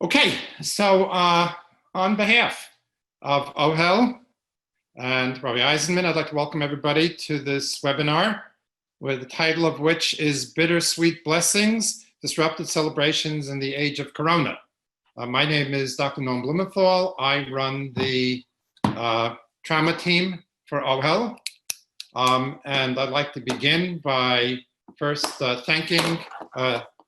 Okay, so on behalf of Ohel and Rabbi Eisenman, I'd like to welcome everybody to this webinar, where the title of which is Bittersweet Blessings, Disrupted Celebrations in the Age of Corona. My name is Dr. Noam Blumenthal. I run the trauma team for Ohel. And I'd like to begin by first thanking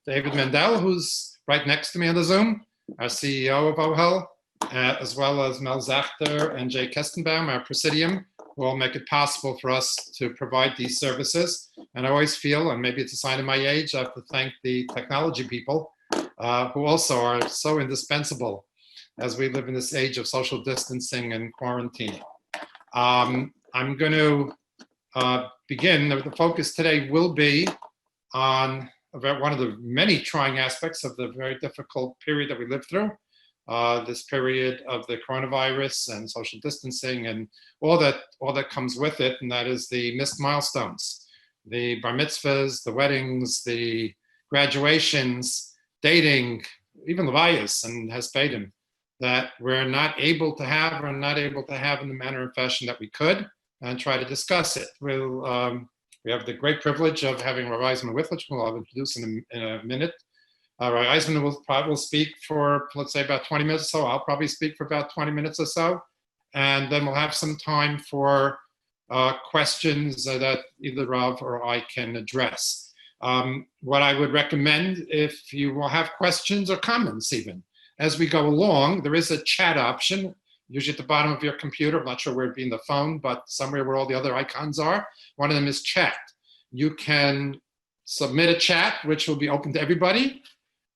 David Mendel, who's right next to me on the Zoom, our CEO of Ohel, as well as Mel Zachter and Jay Kestenbaum, our presidium, who all make it possible for us to provide these services. And I always feel, and maybe it's a sign of my age, I have to thank the technology people who also are so indispensable as we live in this age of social distancing and quarantining. I'm going to begin. The focus today will be on one of the many trying aspects of the very difficult period that we lived through, this period of the coronavirus and social distancing and all that comes with it, and that is the missed milestones, the bar mitzvahs, the weddings, the graduations, dating, even Levias and Hespedim, that we're not able to have or not able to have in the manner and fashion that we could, and try to discuss it. We have the great privilege of having Rabbi Eisenman with us, who I'll introduce in a minute. Rabbi Eisenman will speak for, let's say, about 20 minutes or so. I'll probably speak for about 20 minutes or so. And then we'll have some time for questions that either Rav or I can address. What I would recommend, if you will have questions or comments even, as we go along, there is a chat option, usually at the bottom of your computer. I'm not sure where it'd be in the phone, but somewhere where all the other icons are. One of them is chat. You can submit a chat, which will be open to everybody,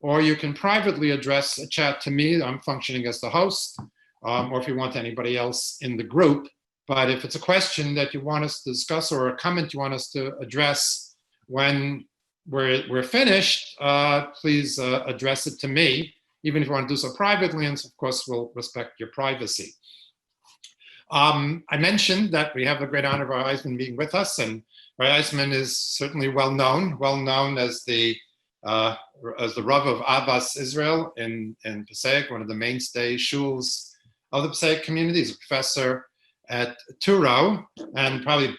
or you can privately address a chat to me. I'm functioning as the host, or if you want anybody else in the group. But if it's a question that you want us to discuss or a comment you want us to address when we're finished, please address it to me. Even if you want to do so privately, and of course, we'll respect your privacy. I mentioned that we have the great honor of Rabbi Eisenman being with us, and Rabbi Eisenman is certainly well known as the Rav of Abbas Israel in Passaic, one of the mainstay shuls of the Passaic community. He's a professor at Turo, and probably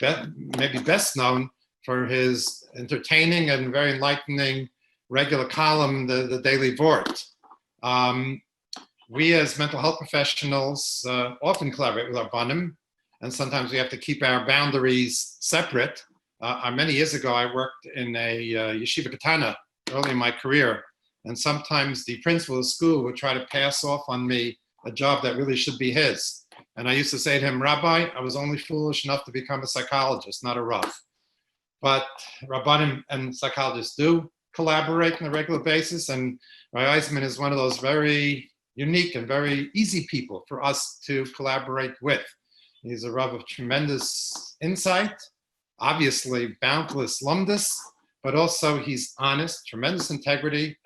maybe best known for his entertaining and very enlightening regular column, the Daily Vort. We as mental health professionals often collaborate with our banim, and sometimes we have to keep our boundaries separate. Many years ago, I worked in a yeshiva katana early in my career, and sometimes the principal of the school would try to pass off on me a job that really should be his. And I used to say to him, Rabbi, I was only foolish enough to become a psychologist, not a Rav. But Rabbanim and psychologists do collaborate on a regular basis, and Rabbi Eisenman is one of those very unique and very easy people for us to collaborate with. He's a Rav of tremendous insight, obviously boundless lumdus, but also he's honest, tremendous integrity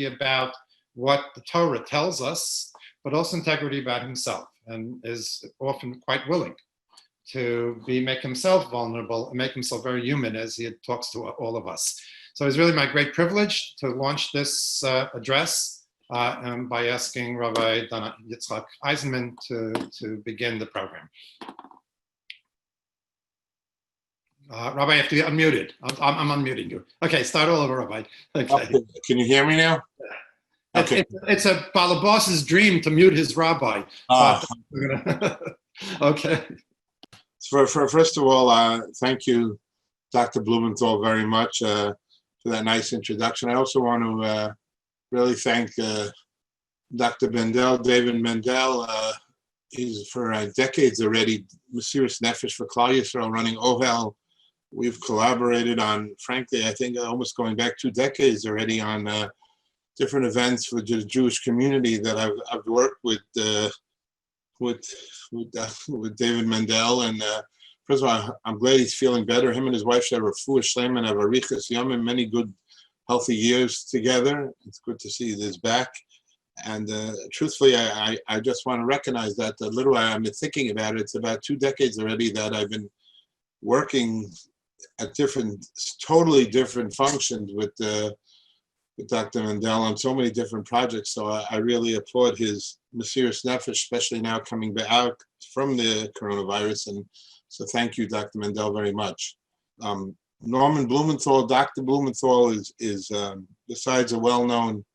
about what the Torah tells us, but also integrity about himself, and is often quite willing to make himself vulnerable and make himself very human as he talks to all of us. So it's really my great privilege to launch this address by asking Rabbi Yitzchok Eisenman to begin the program. Rabbi, you have to be unmuted. I'm unmuting you. Okay, start all over, Rabbi. Okay. Can you hear me now? Okay. It's a Balabas's dream to mute his rabbi. Okay. First of all, thank you, Dr. Blumenthal, very much for that nice introduction. I also want to really thank Dr. Mendel, David Mendel. He's for decades already Mesiras Nefesh for Klal Yisrael, running Ohel. We've collaborated on, frankly, I think almost going back 2 decades already on different events for the Jewish community that I've worked with David Mendel. And first of all, I'm glad he's feeling better. Him and his wife should have a refuah shlema and have arichas yom and many good, healthy years together. It's good to see this back. And truthfully, I just want to recognize that literally I've been thinking about it. It's about 2 decades already that I've been working at totally different functions with with Dr. Mendel on so many different projects. So I really applaud his Mesiras Nefesh, especially now coming back from the coronavirus. And so thank you, Dr. Mendel, very much. Norman Blumenthal, Dr. Blumenthal is besides a well-known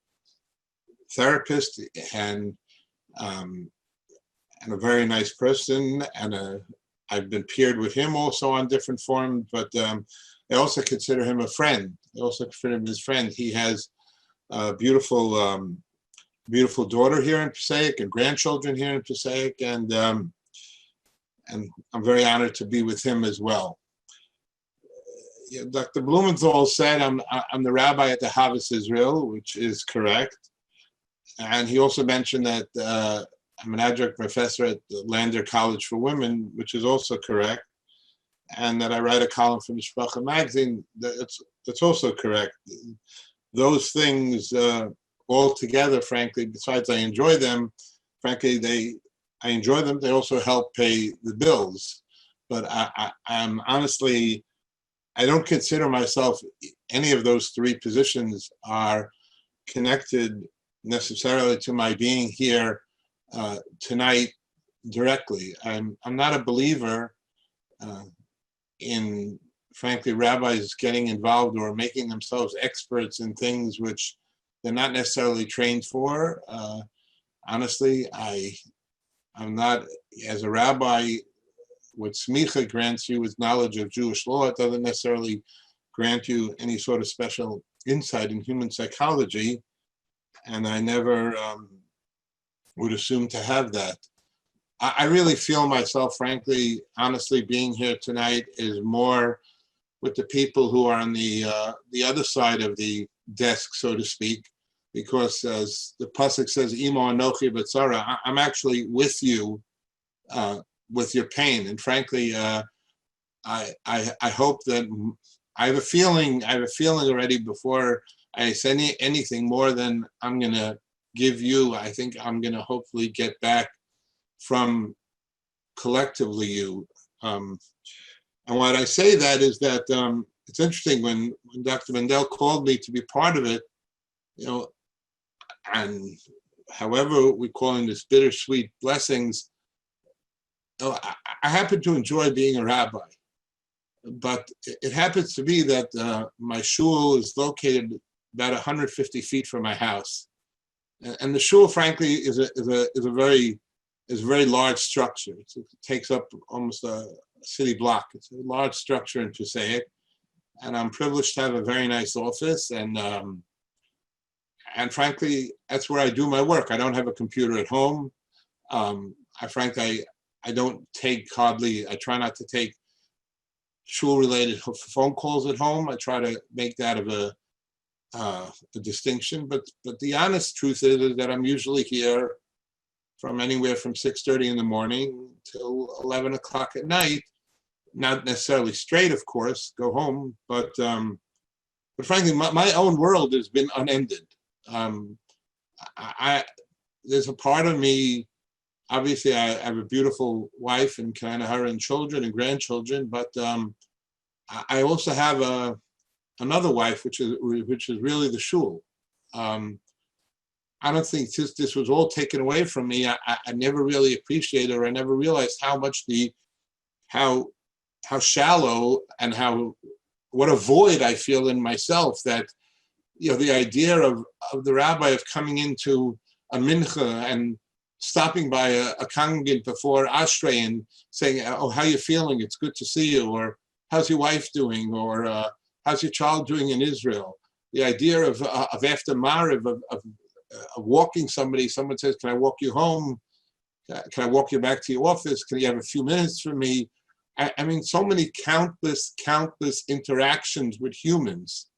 therapist and a very nice person, and I've been peered with him also on different forums, but I also consider him a friend. I also consider him his friend. He has a beautiful, beautiful daughter here in Passaic and grandchildren here in Passaic, and I'm very honored to be with him as well. Dr. Blumenthal said I'm the rabbi at the Havas Israel, which is correct. And he also mentioned that I'm an adjunct professor at the Lander College for Women, which is also correct. And that I write a column for Mishpacha magazine, that's also correct. Those things all together, frankly, besides I enjoy them, frankly, I enjoy them. They also help pay the bills. But I'm honestly, I don't consider myself, any of those three positions are connected necessarily to my being here tonight directly. I'm not a believer in, frankly, rabbis getting involved or making themselves experts in things which they're not necessarily trained for. Honestly, I'm not, as a rabbi, what smicha grants you is knowledge of Jewish law. It doesn't necessarily grant you any sort of special insight in human psychology, and I never would assume to have that. I really feel myself, frankly, honestly, being here tonight is more with the people who are on the other side of the desk, so to speak, because as the pasuk says, "Imo anochi b'tzara," I'm actually with you with your pain, and frankly, I hope that I have a feeling already before I say anything more than I'm going to give you. I think I'm going to hopefully get back from collectively you. And why I say that is that it's interesting when Dr. Mendel called me to be part of it, you know, and however we call in this bittersweet blessings, you know, I happen to enjoy being a rabbi, but it happens to be that my shul is located about 150 feet from my house, and the shul, frankly, is a very large structure. It takes up almost a city block. It's a large structure in Passaic, and I'm privileged to have a very nice office, and frankly, that's where I do my work. I don't have a computer at home. I don't take hardly, I try not to take shul-related phone calls at home. I try to make that of a distinction, but the honest truth is that I'm usually here from anywhere from 6:30 in the morning till 11 o'clock at night. Not necessarily straight, of course, go home, but frankly, my own world has been unended. There's a part of me, obviously I have a beautiful wife and Kanahara and children and grandchildren, but I also have another wife, which is really the shul. I don't think this was all taken away from me. I never really appreciated, or I never realized how much how shallow and what a void I feel in myself, that, you know, the idea of the rabbi of coming into a mincha and stopping by a congregant before Ashrei and saying, "Oh, how you feeling? It's good to see you," or "How's your wife doing?" or "How's your child doing in Israel?" The idea of after Mariv, of walking somebody, someone says, "Can I walk you home? Can I walk you back to your office? Can you have a few minutes for me?" I mean, so many countless interactions with humans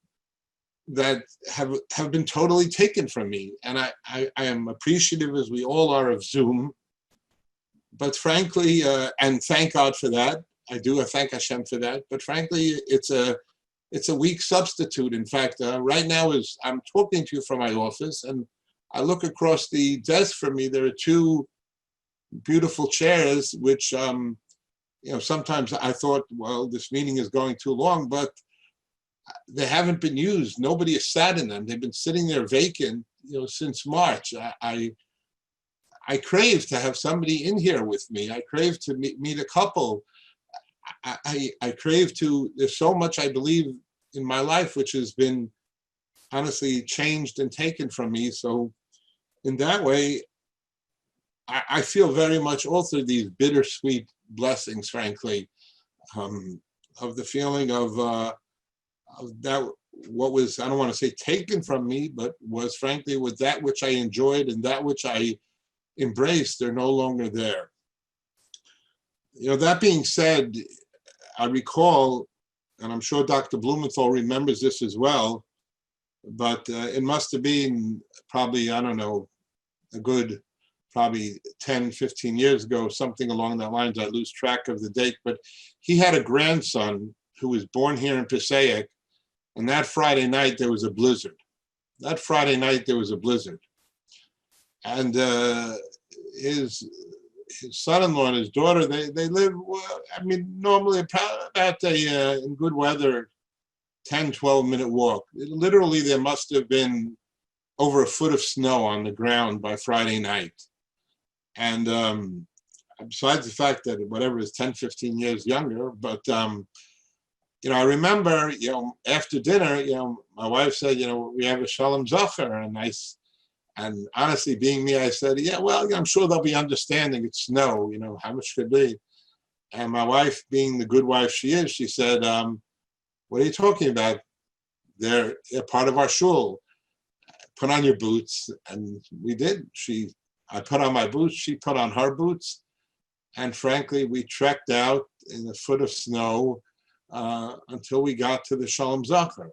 that have been totally taken from me. And I am appreciative, as we all are, of Zoom. But frankly, and thank God for that. I do thank Hashem for that. But frankly, it's a weak substitute. In fact, right now, as I'm talking to you from my office, and I look across the desk from me, there are two beautiful chairs, which, you know, sometimes I thought, well, this meeting is going too long, but they haven't been used. Nobody has sat in them. They've been sitting there vacant, since March. I crave to have somebody in here with me. I crave to meet a couple. I crave to, there's so much I believe in my life, which has been honestly changed and taken from me. So in that way, I feel very much also these bittersweet blessings, frankly, of the feeling of that, what was, I don't want to say taken from me, but was frankly with that which I enjoyed and that which I embraced, they're no longer there. That being said, I recall, and I'm sure Dr. Blumenthal remembers this as well, but it must have been probably, I don't know, a good probably 10, 15 years ago, something along that lines. I lose track of the date, but he had a grandson who was born here in Passaic, and that Friday night there was a blizzard. And his son-in-law and his daughter, they live, normally about in good weather, 10, 12-minute walk. Literally, there must have been over a foot of snow on the ground by Friday night. And besides the fact that whatever is 10, 15 years younger, but, I remember, after dinner, my wife said, we have a Shalom Zocher, and honestly, being me, I said, yeah, well, I'm sure they'll be understanding. It's snow, how much could be? And my wife, being the good wife she is, she said, what are you talking about? They're part of our shul. Put on your boots. And we did. I put on my boots, she put on her boots. And frankly, we trekked out in a foot of snow until we got to the Shalom Zocher.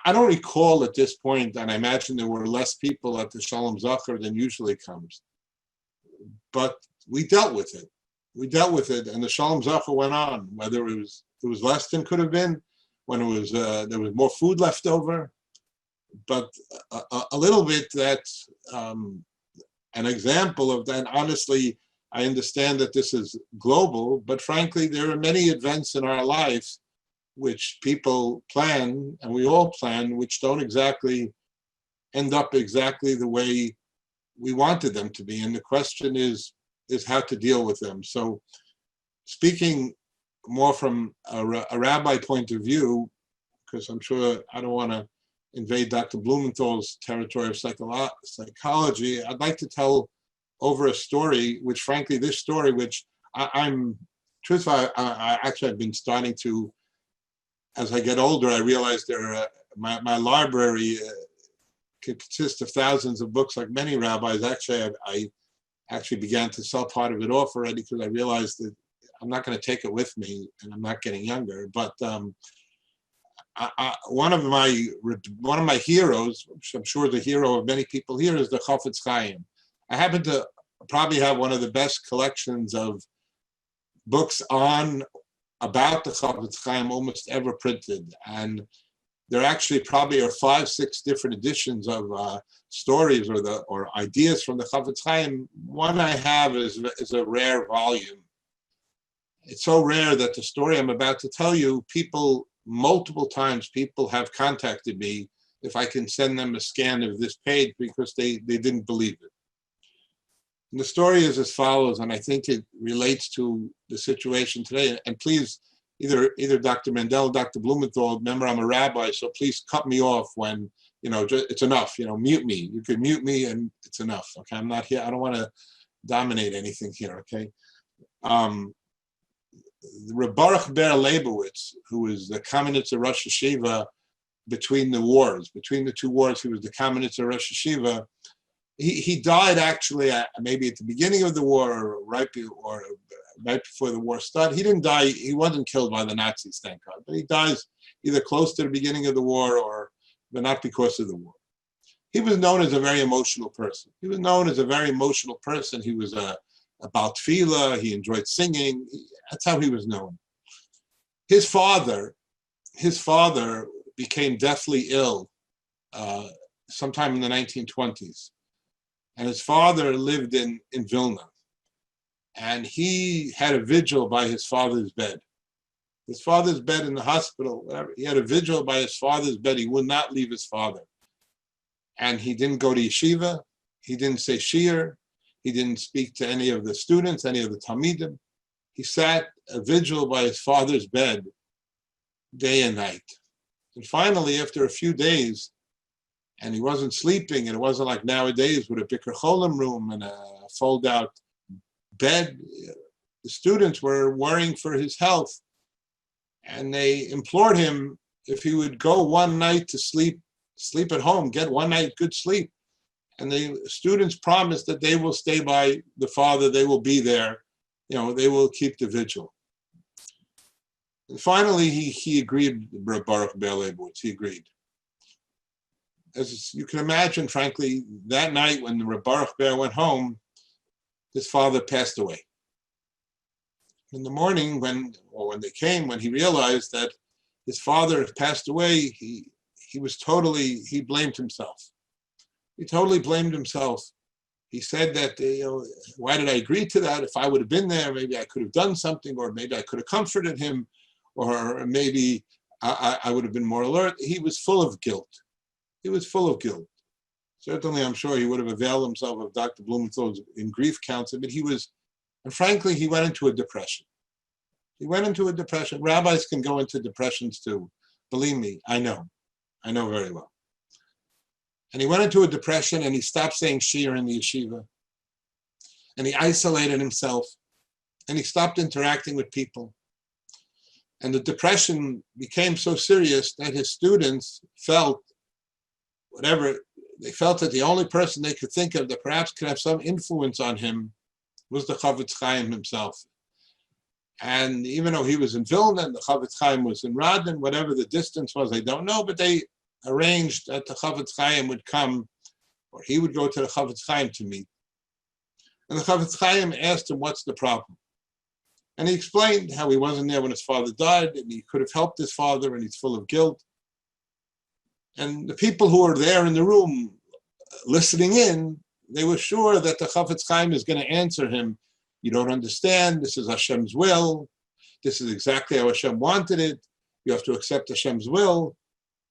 I don't recall at this point, and I imagine there were less people at the Shalom Zocher than usually comes. But we dealt with it. And the Shalom Zocher went on, whether it was less than could have been, when it was there was more food left over. But a little bit, that's an example of that. Honestly, I understand that this is global, but frankly, there are many events in our life which people plan, and we all plan, which don't exactly end up exactly the way we wanted them to be. And the question is how to deal with them. So speaking more from a rabbi point of view, because I'm sure I don't want to invade Dr. Blumenthal's territory of psychology, I'd like to tell over a story, which frankly, this story, which truthfully, I've been starting to, as I get older, I realize my library consists of thousands of books, like many rabbis. Actually, I actually began to sell part of it off already because I realized that I'm not going to take it with me, and I'm not getting younger. But one of my heroes, which I'm sure the hero of many people here, is the Chafetz Chaim. I happen to probably have one of the best collections of books about the Chafetz Chaim almost ever printed, and there actually probably are 5, 6 different editions of stories or ideas from the Chafetz Chaim. One I have is a rare volume. It's so rare that the story I'm about to tell you, multiple times people have contacted me if I can send them a scan of this page because they didn't believe it. And the story is as follows, and I think it relates to the situation today. And please, either Dr. Mendel, Dr. Blumenthal, remember I'm a rabbi, so please cut me off when, it's enough, mute me. You can mute me and it's enough, okay? I'm not here, I don't want to dominate anything here, okay? Baruch Ber Leibowitz, who was the Kamenitzer Rosh Yeshiva between the two wars, he was the Kamenitzer Rosh Yeshiva. He died actually maybe at the beginning of the war or right before the war started. He didn't die, he wasn't killed by the Nazis, thank God, but he dies either close to the beginning of the war but not because of the war. He was known as a very emotional person. He was about tefillah, he enjoyed singing, that's how he was known. His father became deathly ill sometime in the 1920s. And his father lived in Vilna. And he had a vigil by his father's bed. his father's bed in the hospital, whatever. He had a vigil by his father's bed. He would not leave his father. And he didn't go to yeshiva. He didn't say shiur. He didn't speak to any of the students, any of the talmidim. He sat a vigil by his father's bed day and night. And finally, after a few days, and he wasn't sleeping, and it wasn't like nowadays with a bikur cholim room and a fold-out bed. The students were worrying for his health, and they implored him if he would go one night to sleep at home, get one night good sleep. And the students promised that they will stay by the father, they will be there, they will keep the vigil. And finally, he agreed, Baruch Ber Leibowitz, he agreed. As you can imagine, frankly, that night when the Baruch Ber went home, his father passed away. In the morning, when they came, when he realized that his father had passed away, he blamed himself. He totally blamed himself. He said that, why did I agree to that? If I would have been there, maybe I could have done something, or maybe I could have comforted him, or maybe I would have been more alert. He was full of guilt. He was full of guilt. Certainly, I'm sure he would have availed himself of Dr. Blumenthal's in grief counsel, but and frankly, he went into a depression. He went into a depression. Rabbis can go into depressions too. Believe me, I know very well. And he went into a depression, and he stopped saying shiur in the yeshiva. And he isolated himself, and he stopped interacting with people. And the depression became so serious that his students felt that the only person they could think of that perhaps could have some influence on him was the Chavetz Chaim himself. And even though he was in Vilna and the Chavetz Chaim was in Radin, whatever the distance was, I don't know, but they arranged that the Chavetz Chaim would come, or he would go to the Chavetz Chaim to meet. And the Chavetz Chaim asked him, what's the problem? And he explained how he wasn't there when his father died, and he could have helped his father, and he's full of guilt. And the people who were there in the room listening in, they were sure that the Chavetz Chaim is going to answer him, you don't understand, this is Hashem's will, this is exactly how Hashem wanted it, you have to accept Hashem's will,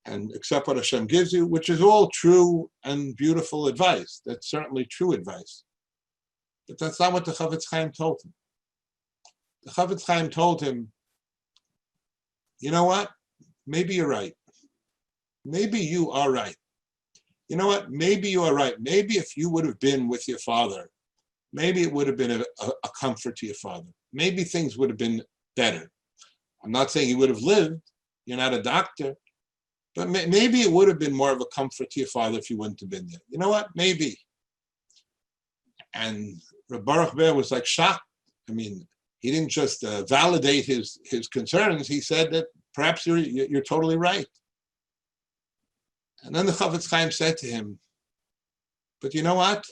and accept what Hashem gives you, which is all true and beautiful advice. That's certainly true advice. But that's not what the Chavetz Chaim told him. The Chavetz Chaim told him, you know what? Maybe you're right. Maybe you are right. You know what? Maybe you are right. Maybe if you would have been with your father, maybe it would have been a comfort to your father. Maybe things would have been better. I'm not saying he would have lived. You're not a doctor. But maybe it would have been more of a comfort to your father if you wouldn't have been there. You know what? Maybe. And Baruch Ber was like shocked. I mean, he didn't just validate his concerns. He said that perhaps you're totally right. And then the Chavetz Chaim said to him, but you know what?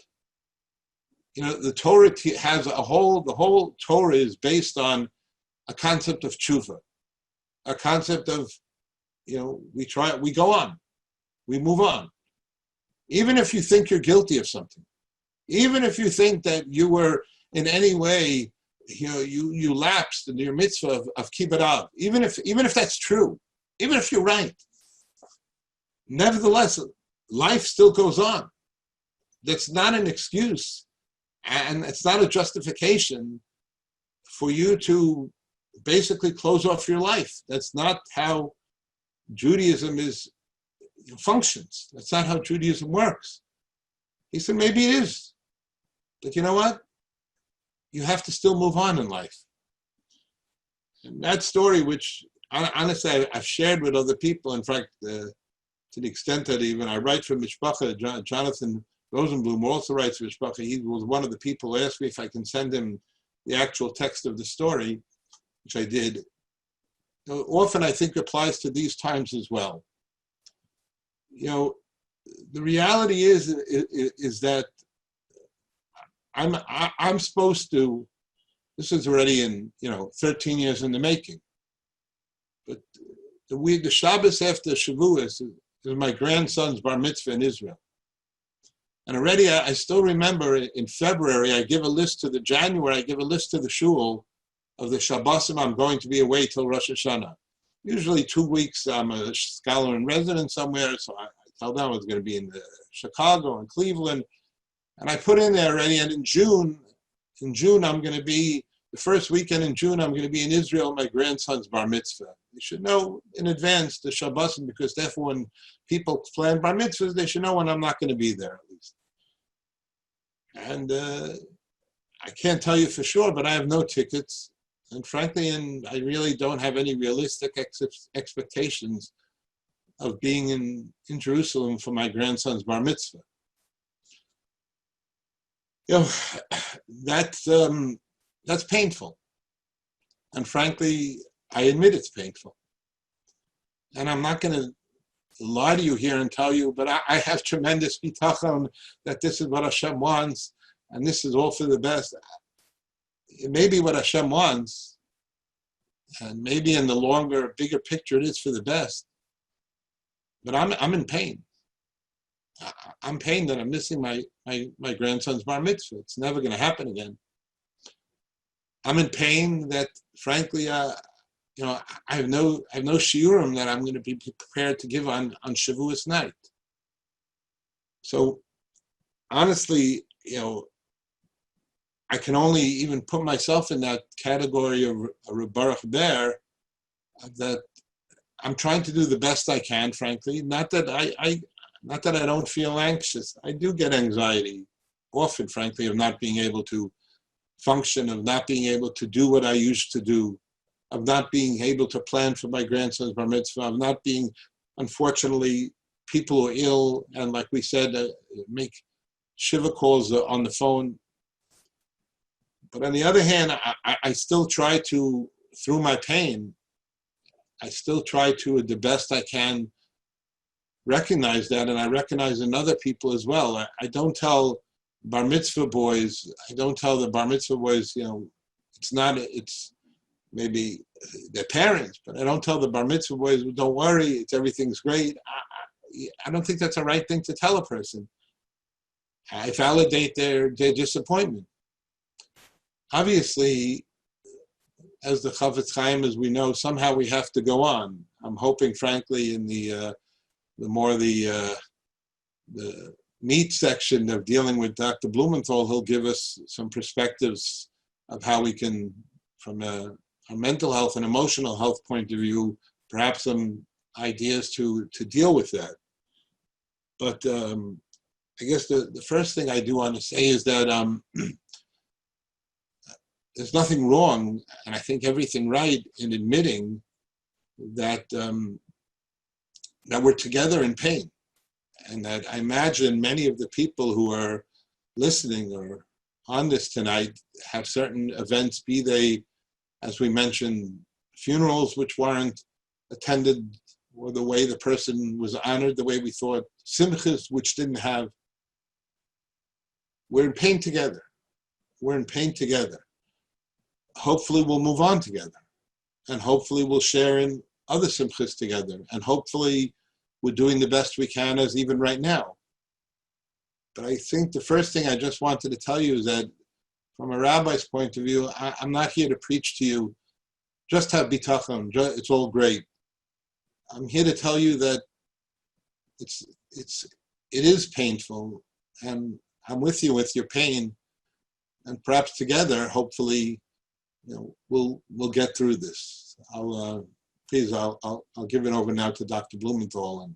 The Torah has the whole Torah is based on a concept of tshuva, a concept of, we go on, we move on. Even if you think you're guilty of something, even if you think that you were in any way, you lapsed in your mitzvah of kibbud av, even if that's true, even if you're right, nevertheless, life still goes on. That's not an excuse, and it's not a justification for you to basically close off your life. That's not how Judaism functions. That's not how Judaism works. He said, maybe it is. But you know what? You have to still move on in life. And that story, which honestly I've shared with other people, in fact, to the extent that even I write for Mishpacha, Jonathan Rosenblum also writes for Mishpacha. He was one of the people who asked me if I can send him the actual text of the story, which I did. Often I think applies to these times as well. The reality is that I'm supposed to, this is already in, 13 years in the making. But the Shabbos after Shavuos is my grandson's bar mitzvah in Israel. And already I still remember in February, I give a list to the shul of the Shabbosim, I'm going to be away till Rosh Hashanah. Usually 2 weeks, I'm a scholar in residence somewhere, so I tell them I was going to be in Chicago and Cleveland. And I put in there already, and in June, I'm going to be, the first weekend in June, I'm going to be in Israel, my grandson's bar mitzvah. You should know in advance the Shabbosim, because therefore when people plan bar mitzvahs, they should know when I'm not going to be there at least. And I can't tell you for sure, but I have no tickets. And frankly, I really don't have any realistic expectations of being in Jerusalem for my grandson's bar mitzvah. You know, that's painful. And frankly, I admit it's painful. And I'm not going to lie to you here and tell you, but I have tremendous bitachon that this is what Hashem wants, and this is all for the best. It may be what Hashem wants, and maybe in the longer, bigger picture, it is for the best. But I'm in pain. I'm pained that I'm missing my grandson's bar mitzvah. It's never going to happen again. I'm in pain that, frankly, I have no shiurim that I'm going to be prepared to give on Shavuos night. So, honestly, I can only even put myself in that category of a Baruch Ber, that I'm trying to do the best I can, frankly. Not that I don't feel anxious. I do get anxiety often, frankly, of not being able to function, of not being able to do what I used to do, of not being able to plan for my grandson's bar mitzvah, of not being, unfortunately, people who are ill, and like we said, make shiva calls on the phone. But on the other hand, I still try to, through my pain, I still try to, the best I can, recognize that, and I recognize in other people as well. I don't tell bar mitzvah boys, it's maybe their parents, but I don't tell the bar mitzvah boys, don't worry, everything's great. I don't think that's the right thing to tell a person. I validate their disappointment. Obviously, as the Chafetz Chaim, as we know, somehow we have to go on. I'm hoping, frankly, in the meat section of dealing with Dr. Blumenthal, he'll give us some perspectives of how we can, from a mental health and emotional health point of view, perhaps some ideas to deal with that. But I guess the first thing I do want to say is that there's nothing wrong, and I think everything right in admitting that that we're together in pain, and that I imagine many of the people who are listening or on this tonight have certain events, be they, as we mentioned, funerals which weren't attended, or the way the person was honored, the way we thought, simchas which didn't have. We're in pain together. We're in pain together. Hopefully we'll move on together, and hopefully we'll share in other simchas together, and hopefully we're doing the best we can as even right now. But I think the first thing I just wanted to tell you is that from a rabbi's point of view, I'm not here to preach to you, just have bitachon, it's all great. I'm here to tell you that it is painful, and I'm with you with your pain, and perhaps together, hopefully, we'll get through this. I'll give it over now to Dr. Blumenthal.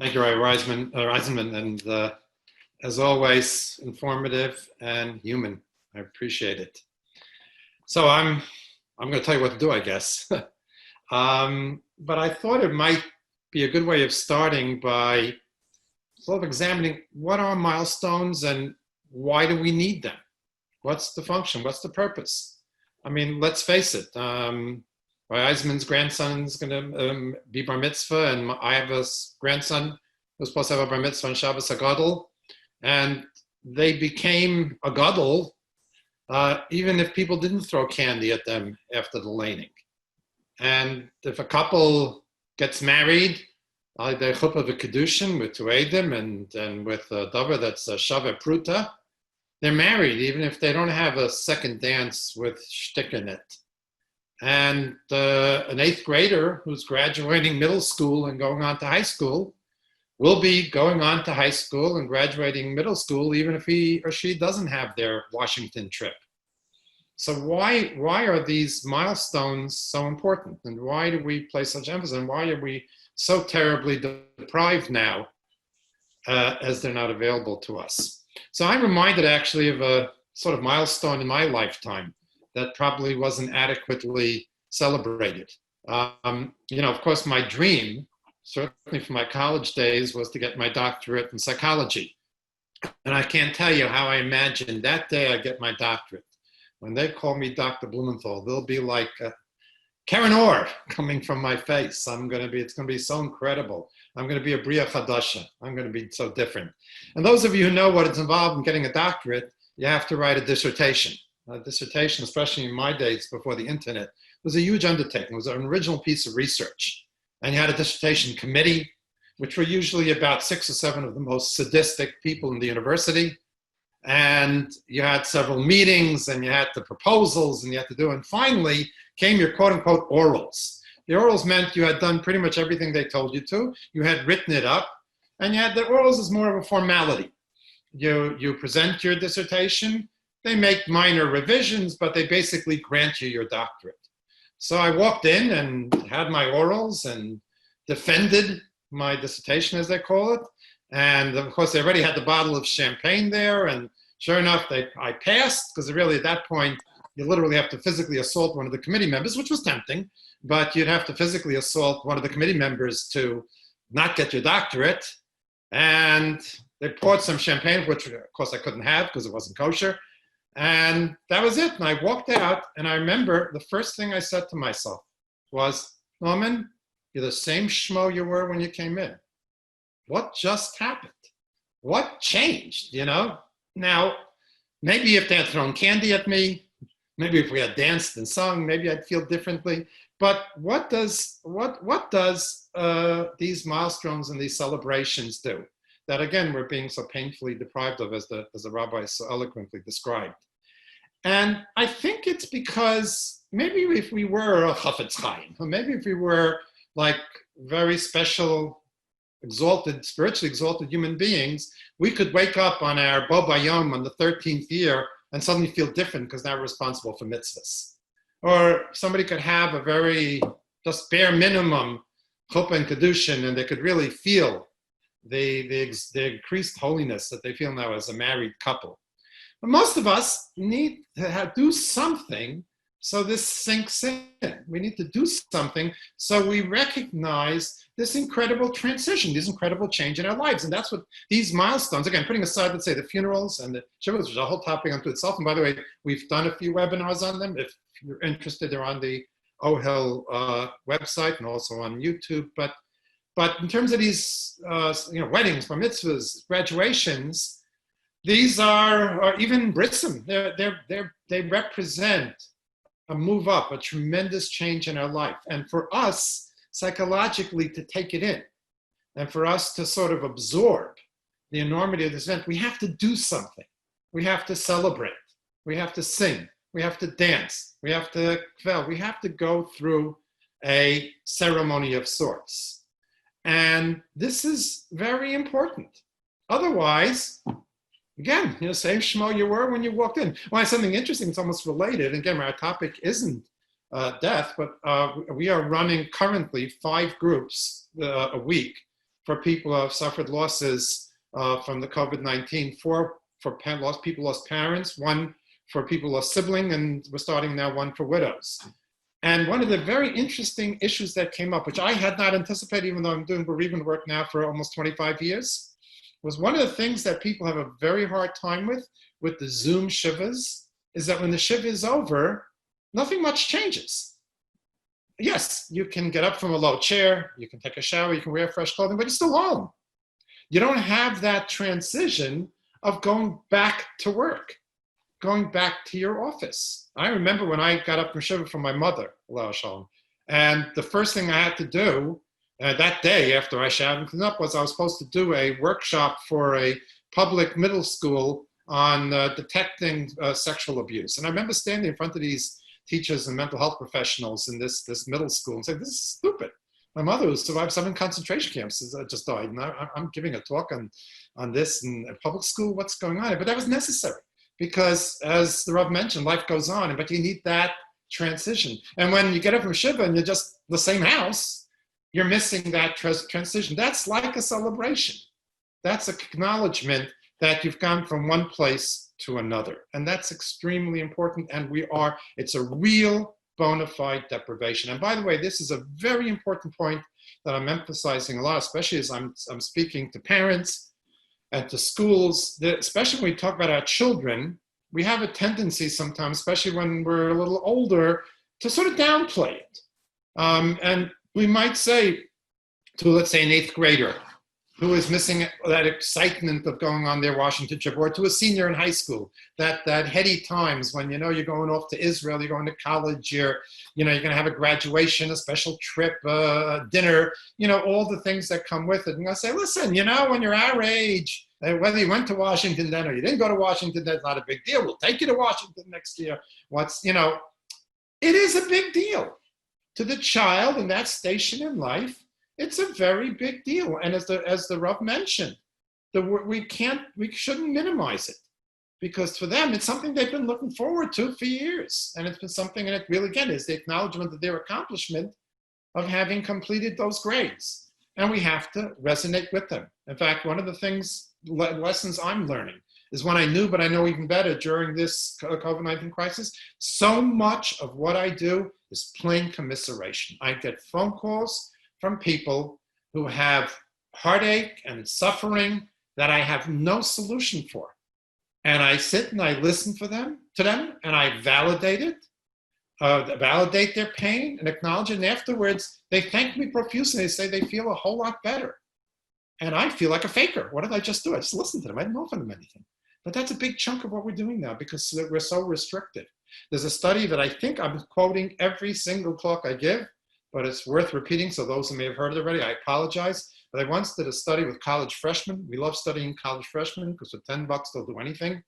Thank you, Rabbi Eisenman, and as always, informative and human. I appreciate it. So I'm going to tell you what to do, I guess. But I thought it might be a good way of starting by sort of examining what are milestones and why do we need them? What's the function? What's the purpose? I mean, let's face it. Rabbi Eisenman's grandson's going to be bar mitzvah, and I have a grandson who's supposed to have a bar mitzvah on Shabbos HaGadol, and they became a gadol even if people didn't throw candy at them after the laning. And if a couple gets married, They chuppah v'kedushin with two edim and with a davar that's a shava pruta. They're married, even if they don't have a second dance with shtick in it. And an 8th grader who's graduating middle school and going on to high school will be going on to high school and graduating middle school, even if he or she doesn't have their Washington trip. So why are these milestones so important? And why do we place such emphasis? And why are we so terribly deprived now as they're not available to us? So I'm reminded actually of a sort of milestone in my lifetime that probably wasn't adequately celebrated. Of course, my dream, certainly from my college days, was to get my doctorate in psychology. And I can't tell you how I imagined that day I get my doctorate. When they call me Dr. Blumenthal, they'll be like Karen Orr coming from my face. It's going to be so incredible. I'm going to be a Bria Chadasha. I'm going to be so different. And those of you who know what it's involved in getting a doctorate, you have to write a dissertation. A dissertation, especially in my days before the internet, was a huge undertaking. It was an original piece of research. And you had a dissertation committee, which were usually about 6 or 7 of the most sadistic people in the university. And you had several meetings, and you had the proposals, and you had to do, and finally came your quote-unquote orals. The orals meant you had done pretty much everything they told you to. You had written it up, and you had the orals as more of a formality. You present your dissertation, they make minor revisions, but they basically grant you your doctorate. So I walked in and had my orals and defended my dissertation, as they call it. And of course, they already had the bottle of champagne there. And sure enough, I passed, because really at that point, you literally have to physically assault one of the committee members, which was tempting, but you'd have to physically assault one of the committee members to not get your doctorate. And they poured some champagne, which of course I couldn't have because it wasn't kosher. And that was it. And I walked out, and I remember the first thing I said to myself was, Norman, you're the same schmo you were when you came in. What just happened? What changed, Now, maybe if they had thrown candy at me, maybe if we had danced and sung, maybe I'd feel differently. But what does these milestones and these celebrations do? That again, we're being so painfully deprived of, as the Rabbi so eloquently described. And I think it's because maybe if we were a Chafetz Chaim, or maybe if we were like very special, spiritually exalted human beings, we could wake up on our Bo Bayom on the 13th year and suddenly feel different because now we're responsible for mitzvahs. Or somebody could have a very just bare minimum chuppah and kedushin, and they could really feel the increased holiness that they feel now as a married couple. But most of us need to do something so this sinks in. We need to do something so we recognize this incredible transition, this incredible change in our lives. And that's what these milestones, again, putting aside, let's say, the funerals and the shivas, which is a whole topic unto itself. And by the way, we've done a few webinars on them. If you're interested, they're on the Ohel website and also on YouTube. But in terms of these, weddings, bar mitzvahs, graduations, these are even brissim. They represent a move up, a tremendous change in our life. And for us, psychologically, to take it in, and for us to sort of absorb the enormity of this event, we have to do something. We have to celebrate. We have to sing. We have to dance. We have to go through a ceremony of sorts. And this is very important. Otherwise, again, same schmo you were when you walked in. Well, something interesting, it's almost related. Again, our topic isn't death, but we are running currently 5 groups a week for people who have suffered losses from the COVID-19. 4 for people lost parents, 1 for people lost sibling, and we're starting now 1 for widows. And one of the very interesting issues that came up, which I had not anticipated, even though I'm doing bereavement work now for almost 25 years, was one of the things that people have a very hard time with the Zoom shivas, is that when the shiva is over, nothing much changes. Yes, you can get up from a low chair, you can take a shower, you can wear fresh clothing, but you're still home. You don't have that transition of going back to work, going back to your office. I remember when I got up from shiva from my mother, and the first thing I had to do that day after I showered and cleaned up was I was supposed to do a workshop for a public middle school on detecting sexual abuse. And I remember standing in front of these teachers and mental health professionals in this middle school and saying, this is stupid. My mother, who survived 7 concentration camps, just died. And I'm giving a talk on this in a public school. What's going on? But that was necessary because, as the Rav mentioned, life goes on, but you need that transition. And when you get up from Shiva and you're just the same house, you're missing that transition. That's like a celebration. That's an acknowledgement that you've gone from one place to another. And that's extremely important. And it's a real bona fide deprivation. And by the way, this is a very important point that I'm emphasizing a lot, especially as I'm speaking to parents and to schools, especially when we talk about our children. We have a tendency sometimes, especially when we're a little older, to sort of downplay it. And we might say to, let's say, an 8th grader who is missing that excitement of going on their Washington trip, or to a senior in high school, that heady times when, you're going off to Israel, you're going to college, you're going to have a graduation, a special trip, dinner, all the things that come with it. And I say, listen, when you're our age, whether you went to Washington then or you didn't go to Washington, that's not a big deal. We'll take you to Washington next year. It is a big deal to the child in that station in life. It's a very big deal. And as the Rav mentioned, we shouldn't minimize it, because for them, it's something they've been looking forward to for years. And it's been something, and it really, again, is the acknowledgement of their accomplishment of having completed those grades. And we have to resonate with them. In fact, one of the lessons I'm learning is when I knew, but I know even better during this COVID-19 crisis, so much of what I do is plain commiseration. I get phone calls from people who have heartache and suffering that I have no solution for. And I sit and I listen to them, and I validate it, validate their pain and acknowledge it. And afterwards, they thank me profusely. They say they feel a whole lot better. And I feel like a faker. What did I just do? I just listened to them. I didn't offer them anything. But that's a big chunk of what we're doing now, because we're so restricted. There's a study that I think I'm quoting every single talk I give, but it's worth repeating. So those who may have heard it already, I apologize. But I once did a study with college freshmen. We love studying college freshmen because for $10, they'll do anything.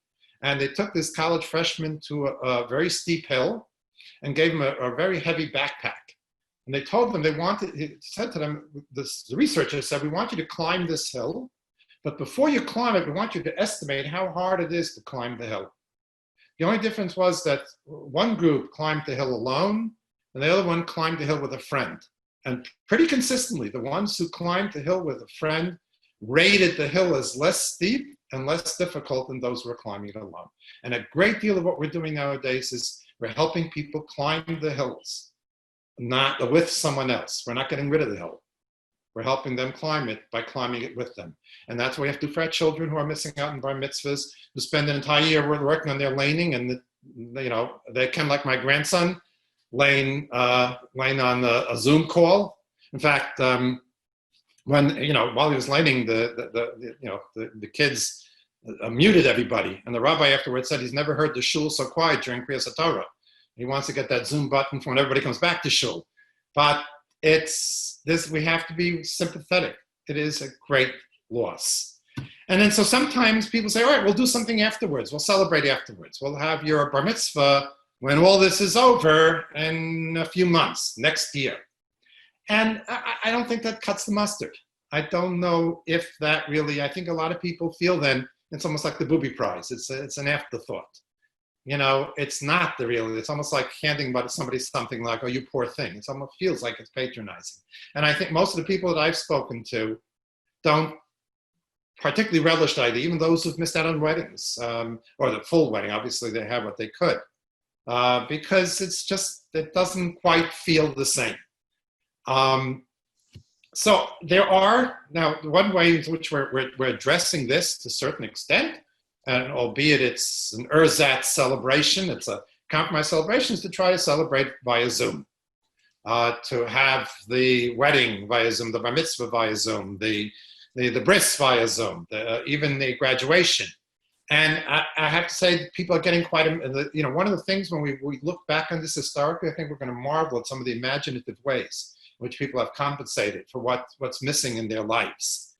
And they took this college freshman to a very steep hill and gave him a very heavy backpack. And they told them he said to them, the researchers said, we want you to climb this hill, but before you climb it, we want you to estimate how hard it is to climb the hill. The only difference was that one group climbed the hill alone, and the other one climbed the hill with a friend. And pretty consistently, the ones who climbed the hill with a friend rated the hill as less steep and less difficult than those who were climbing it alone. And a great deal of what we're doing nowadays is we're helping people climb the hills, not with someone else. We're not getting rid of the hill. We're helping them climb it by climbing it with them. And that's what we have to do for our children who are missing out on bar mitzvahs, who spend an entire year working on their laning, and they're kind of like my grandson, laying on a Zoom call. In fact, when while he was laning, the kids muted everybody, and the rabbi afterwards said he's never heard the shul so quiet during Kriyas HaTorah. He wants to get that Zoom button for when everybody comes back to shul. But we have to be sympathetic. It is a great loss. And then so sometimes people say, all right, we'll do something afterwards. We'll celebrate afterwards. We'll have your bar mitzvah when all this is over in a few months, next year. And I don't think that cuts the mustard. I don't know if that really, I think a lot of people feel then it's almost like the booby prize. It's an afterthought. It's not the real, it's almost like handing somebody something like, oh, you poor thing. It almost feels like it's patronizing. And I think most of the people that I've spoken to don't particularly relish the idea, even those who've missed out on weddings, or the full wedding. Obviously, they have what they could. Because it doesn't quite feel the same. So there are, now one way in which we're addressing this to a certain extent, and albeit it's an ersatz celebration, it's a compromise celebration, is to try to celebrate via Zoom. To have the wedding via Zoom, the bar mitzvah via Zoom, the bris via Zoom, even the graduation. And I have to say, people are getting quite, one of the things when we look back on this historically, I think we're going to marvel at some of the imaginative ways which people have compensated for what's missing in their lives.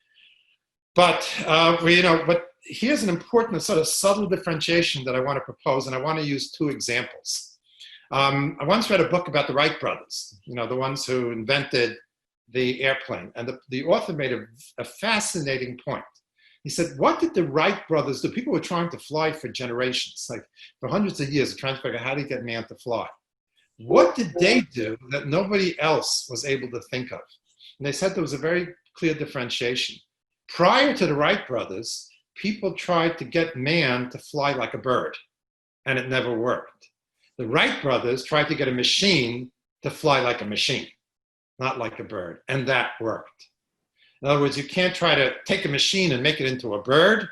But but here's an important sort of subtle differentiation that I want to propose, and I want to use two examples. I once read a book about the Wright Brothers, the ones who invented the airplane, and the author made a fascinating point. He said, what did the Wright brothers do? People were trying to fly for generations, like for hundreds of years, trying to figure out how to get man to fly. What did they do that nobody else was able to think of? And they said there was a very clear differentiation. Prior to the Wright brothers, people tried to get man to fly like a bird, and it never worked. The Wright brothers tried to get a machine to fly like a machine, not like a bird, and that worked. In other words, you can't try to take a machine and make it into a bird.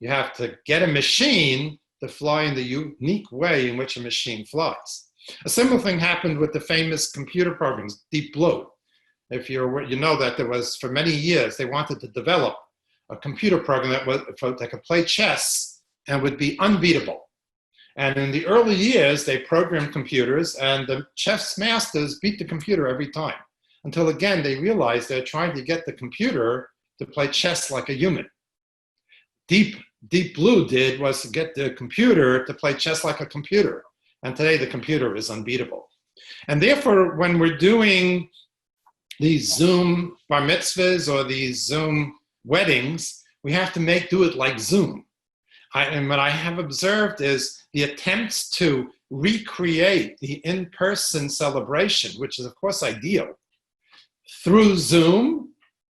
You have to get a machine to fly in the unique way in which a machine flies. A similar thing happened with the famous computer programs, Deep Blue. If you know that there was, for many years, they wanted to develop a computer program that could play chess and would be unbeatable. And in the early years, they programmed computers, and the chess masters beat the computer every time. Until again, they realized they're trying to get the computer to play chess like a human. Deep Blue was to get the computer to play chess like a computer. And today the computer is unbeatable. And therefore, when we're doing these Zoom bar mitzvahs or these Zoom weddings, we have to do it like Zoom. And what I have observed is the attempts to recreate the in-person celebration, which is of course ideal, through Zoom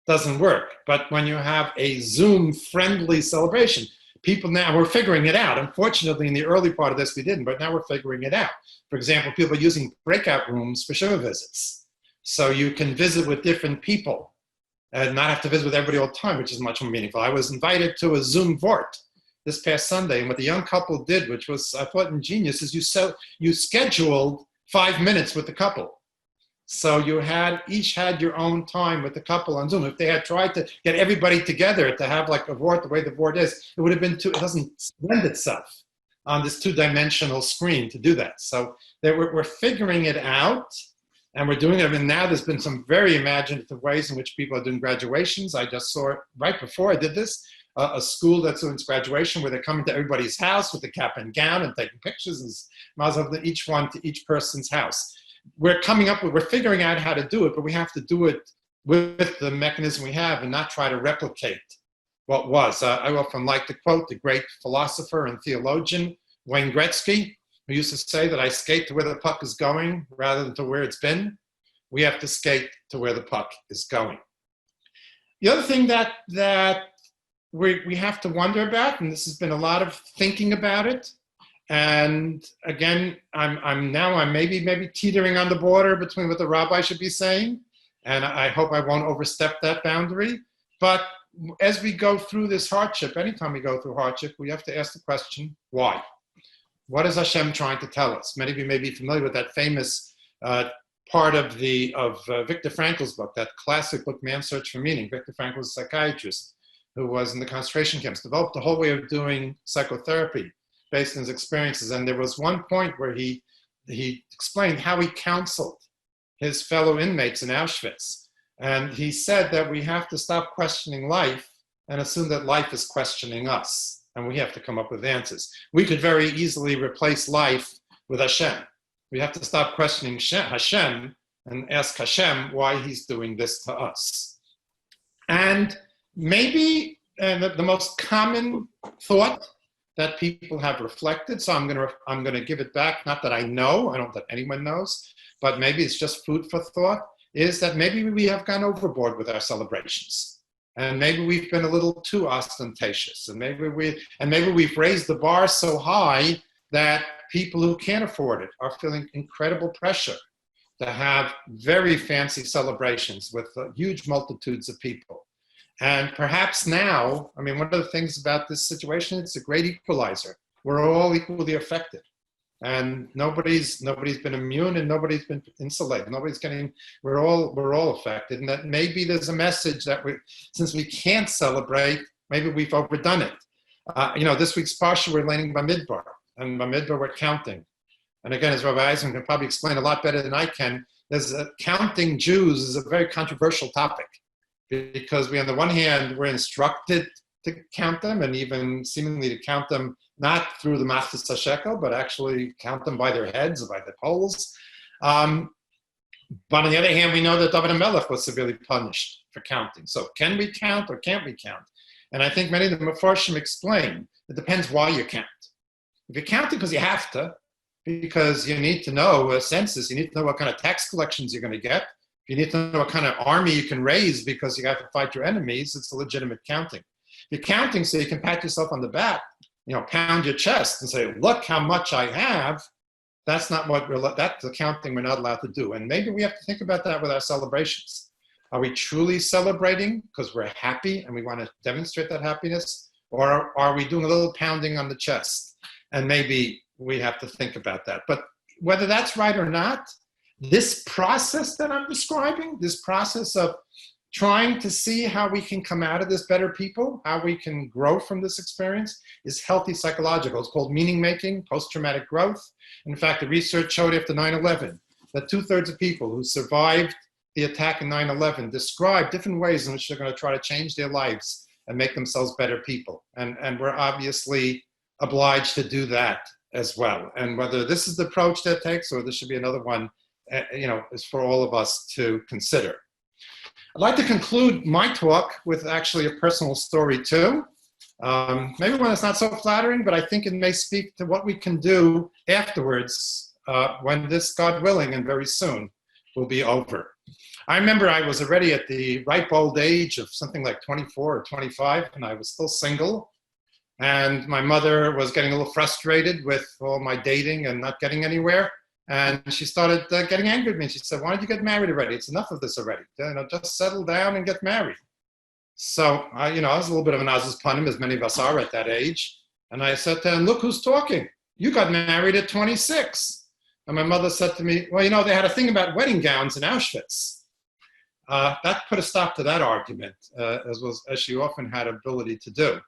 doesn't work. But when you have a Zoom-friendly celebration, people now, we're figuring it out. Unfortunately, in the early part of this, we didn't, but now we're figuring it out. For example, people are using breakout rooms for shiva visits. So you can visit with different people and not have to visit with everybody all the time, which is much more meaningful. I was invited to a Zoom Vort this past Sunday, and what the young couple did, which was, I thought, ingenious, is you scheduled 5 minutes with the couple. So you each had your own time with the couple on Zoom. If they had tried to get everybody together to have like a Vort, the way the Vort is, it would have been it doesn't lend itself on this two-dimensional screen to do that. So we're figuring it out, and we're doing it. And now there's been some very imaginative ways in which people are doing graduations. I just saw it right before I did this, a school that's doing graduation where they're coming to everybody's house with the cap and gown and taking pictures, and might as well have each one to each person's house. We're figuring out how to do it, but we have to do it with the mechanism we have and not try to replicate what was. I often like to quote the great philosopher and theologian, Wayne Gretzky, who used to say that I skate to where the puck is going rather than to where it's been. We have to skate to where the puck is going. The other thing that we have to wonder about, and this has been a lot of thinking about it, and again, I'm maybe teetering on the border between what the rabbi should be saying, and I hope I won't overstep that boundary. But as we go through this hardship, anytime we go through hardship, we have to ask the question, why? What is Hashem trying to tell us? Many of you may be familiar with that famous part of Viktor Frankl's book, that classic book, Man's Search for Meaning. Viktor Frankl was a psychiatrist who was in the concentration camps, developed a whole way of doing psychotherapy based on his experiences. And there was one point where he explained how he counseled his fellow inmates in Auschwitz. And he said that we have to stop questioning life and assume that life is questioning us. And we have to come up with answers. We could very easily replace life with Hashem. We have to stop questioning Hashem and ask Hashem why he's doing this to us. And maybe the most common thought that people have reflected, so I'm going to give it back, not that I know, I don't think anyone knows, but maybe it's just food for thought, is that maybe we have gone overboard with our celebrations. And maybe we've been a little too ostentatious. And maybe we've raised the bar so high that people who can't afford it are feeling incredible pressure to have very fancy celebrations with huge multitudes of people. And perhaps now, one of the things about this situation, it's a great equalizer. We're all equally affected. And nobody's been immune and nobody's been insulated. We're all affected. And that maybe there's a message that since we can't celebrate, maybe we've overdone it. This week's Parsha, we're learning Bamidbar. And Bamidbar, we're counting. And again, as Rabbi Eisenman can probably explain a lot better than I can, counting Jews is a very controversial topic because on the one hand, we're instructed to count them and even seemingly to count them not through the Machzis HaShekel, but actually count them by their heads or by their poles. But on the other hand, we know that David HaMelech was severely punished for counting. So can we count or can't we count? And I think many of the Mefarshim explain, it depends why you count. If you're counting because you have to, because you need to know a census, you need to know what kind of tax collections you're going to get, you need to know what kind of army you can raise because you have to fight your enemies, it's a legitimate counting. If you're counting so you can pat yourself on the back, pound your chest and say, look how much I have, that's the counting we're not allowed to do. And maybe we have to think about that with our celebrations. Are we truly celebrating because we're happy and we want to demonstrate that happiness? Or are we doing a little pounding on the chest? And maybe we have to think about that. But whether that's right or not, this process that I'm describing, this process of trying to see how we can come out of this better people, how we can grow from this experience, is healthy psychological. It's called meaning making, post-traumatic growth. In fact, the research showed after 9/11 that 2/3 of people who survived the attack in 9/11 describe different ways in which they're going to try to change their lives and make themselves better people. And we're obviously obliged to do that as well. And whether this is the approach that takes or this should be another one, is for all of us to consider. I'd like to conclude my talk with actually a personal story too. Maybe one that's not so flattering, but I think it may speak to what we can do afterwards when this, God willing, and very soon will be over. I remember I was already at the ripe old age of something like 24 or 25, and I was still single. And my mother was getting a little frustrated with all my dating and not getting anywhere. And she started getting angry at me. She said, why don't you get married already? It's enough of this already. Just settle down and get married. So, I was a little bit of an Azus Panim, as many of us are at that age. And I said to her, look who's talking. You got married at 26. And my mother said to me, well, they had a thing about wedding gowns in Auschwitz. That put a stop to that argument, as she often had ability to do.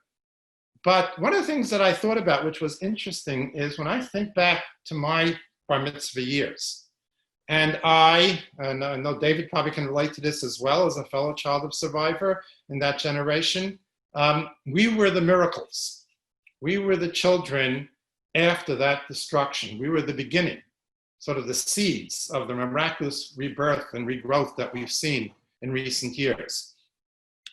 But one of the things that I thought about, which was interesting, is when I think back to my bar mitzvah years, and I know David probably can relate to this as well as a fellow child of survivor in that generation, we were the miracles. We were the children after that destruction. We were the beginning, sort of the seeds of the miraculous rebirth and regrowth that we've seen in recent years.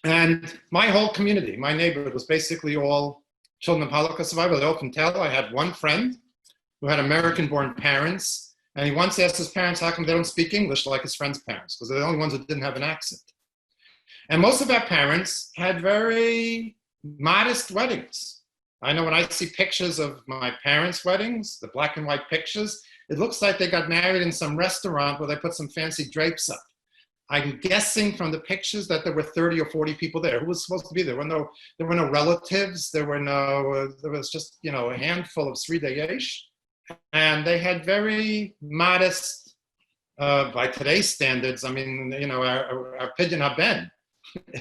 And my whole community, my neighborhood, was basically all children of Holocaust survivors. I often tell, I had one friend who had American-born parents, and he once asked his parents how come they don't speak English like his friend's parents, because they're the only ones that didn't have an accent. And most of our parents had very modest weddings. I know when I see pictures of my parents' weddings, the black and white pictures, it looks like they got married in some restaurant where they put some fancy drapes up. I'm guessing from the pictures that there were 30 or 40 people there. Who was supposed to be there? There were no relatives. There was just, a handful of Sridei Yesh. And they had very modest, by today's standards, our Pidyon HaBen,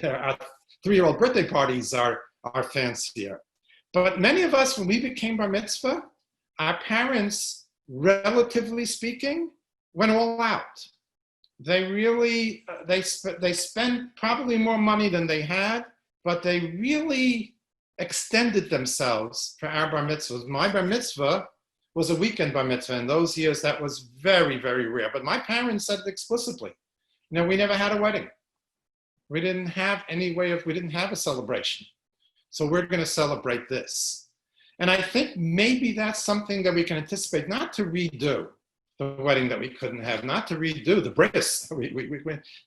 our 3-year-old birthday parties are fancier. But many of us, when we became bar mitzvah, our parents, relatively speaking, went all out. They really, they spent probably more money than they had, but they really extended themselves for our bar mitzvahs. My bar mitzvah was a weekend bar mitzvah. In those years, that was very, very rare. But my parents said it explicitly. We never had a wedding. We didn't have we didn't have a celebration. So we're going to celebrate this. And I think maybe that's something that we can anticipate, not to redo the wedding that we couldn't have, not to redo the bris,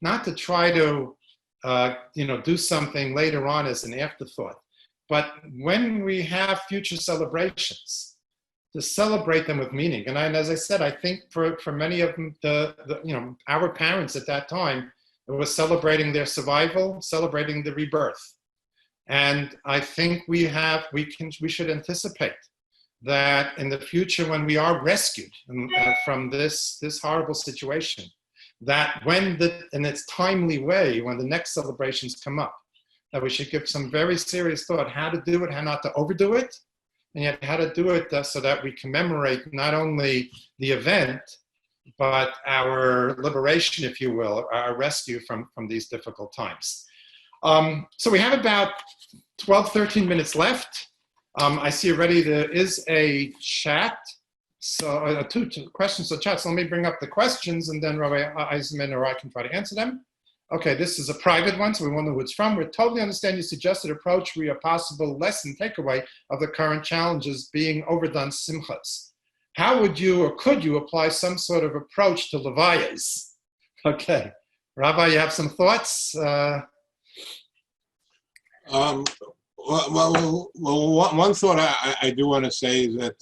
not to try to, do something later on as an afterthought. But when we have future celebrations, to celebrate them with meaning. And as I said, I think for many of them, our parents at that time, it was celebrating their survival, celebrating the rebirth. And I think we should anticipate that in the future, when we are rescued from this horrible situation, that in its timely way, when the next celebrations come up, that we should give some very serious thought how to do it, how not to overdo it, and yet how to do it so that we commemorate not only the event, but our liberation, if you will, our rescue from these difficult times. So we have about 12, 13 minutes left. I see already there is a chat, so two questions to chat. So let me bring up the questions, and then Rabbi Eisenman or I can try to answer them. Okay, this is a private one, so we wonder who it's from. We totally understand your suggested approach where a possible lesson takeaway of the current challenges being overdone simchas. How would you or could you apply some sort of approach to levayas? Okay, Rabbi, you have some thoughts? Well, one thought I do want to say is that,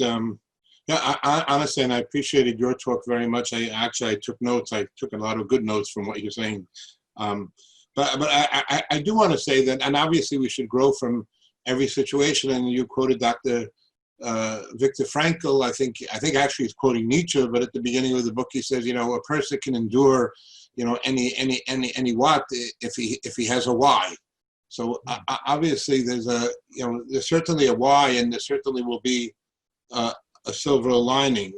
I honestly, and I appreciated your talk very much. I took notes. I took a lot of good notes from what you're saying. But I do want to say that, and obviously we should grow from every situation. And you quoted Dr. Viktor Frankl. I think actually he's quoting Nietzsche, but at the beginning of the book he says, a person can endure, any what if he has a why. So obviously there's there's certainly a why, and there certainly will be a silver lining.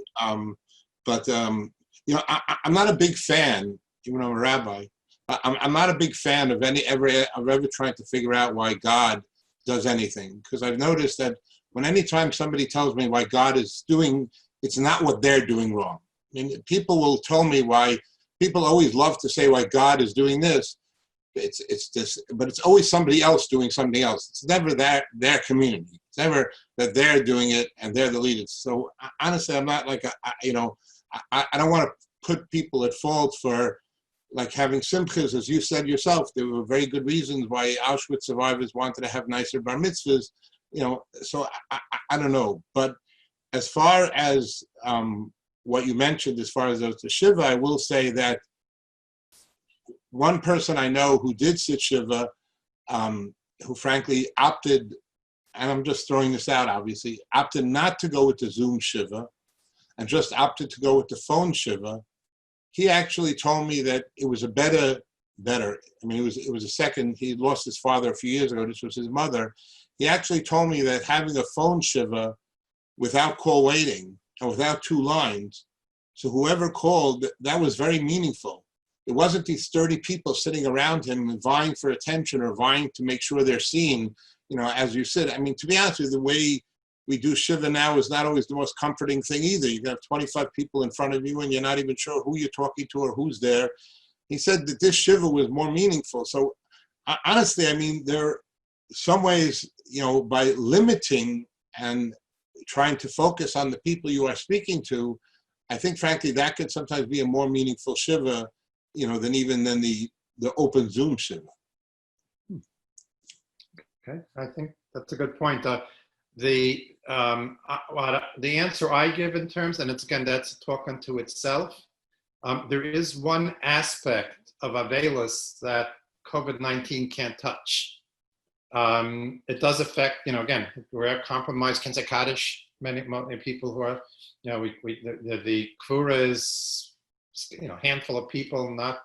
But I'm not a big fan, even though I'm a rabbi. I'm not a big fan of ever trying to figure out why God does anything, because I've noticed that anytime somebody tells me why God is doing, it's not what they're doing wrong. I mean, people will tell me why. People always love to say why God is doing this. It's this, but it's always somebody else doing something else. It's never their community. It's never that they're doing it and they're the leaders. So honestly, I'm not like I don't want to put people at fault for like having simchas, as you said yourself. There were very good reasons why Auschwitz survivors wanted to have nicer bar mitzvahs. So I don't know. But as far as what you mentioned, as far as the shiva, I will say that one person I know who did sit shiva, who frankly opted, and I'm just throwing this out, obviously, opted not to go with the Zoom shiva and just opted to go with the phone shiva. He actually told me that it was a better. I mean, it was a second. He lost his father a few years ago. This was his mother. He actually told me that having a phone shiva without call waiting and without two lines, so whoever called, that was very meaningful. It wasn't these 30 people sitting around him and vying for attention or vying to make sure they're seen, as you said. I mean, to be honest with you, the way we do shiva now is not always the most comforting thing either. You can have 25 people in front of you and you're not even sure who you're talking to or who's there. He said that this shiva was more meaningful. So honestly, I mean, there are some ways, by limiting and trying to focus on the people you are speaking to, I think frankly that could sometimes be a more meaningful shiva, than the open Zoom shiva. Okay, I think that's a good point. The answer I give in terms, and that's talk unto itself. There is one aspect of Avelis that COVID-19 can't touch. It does affect, again, we're compromised. Kenze Kaddish, many people who are, the Kvura is, handful of people, not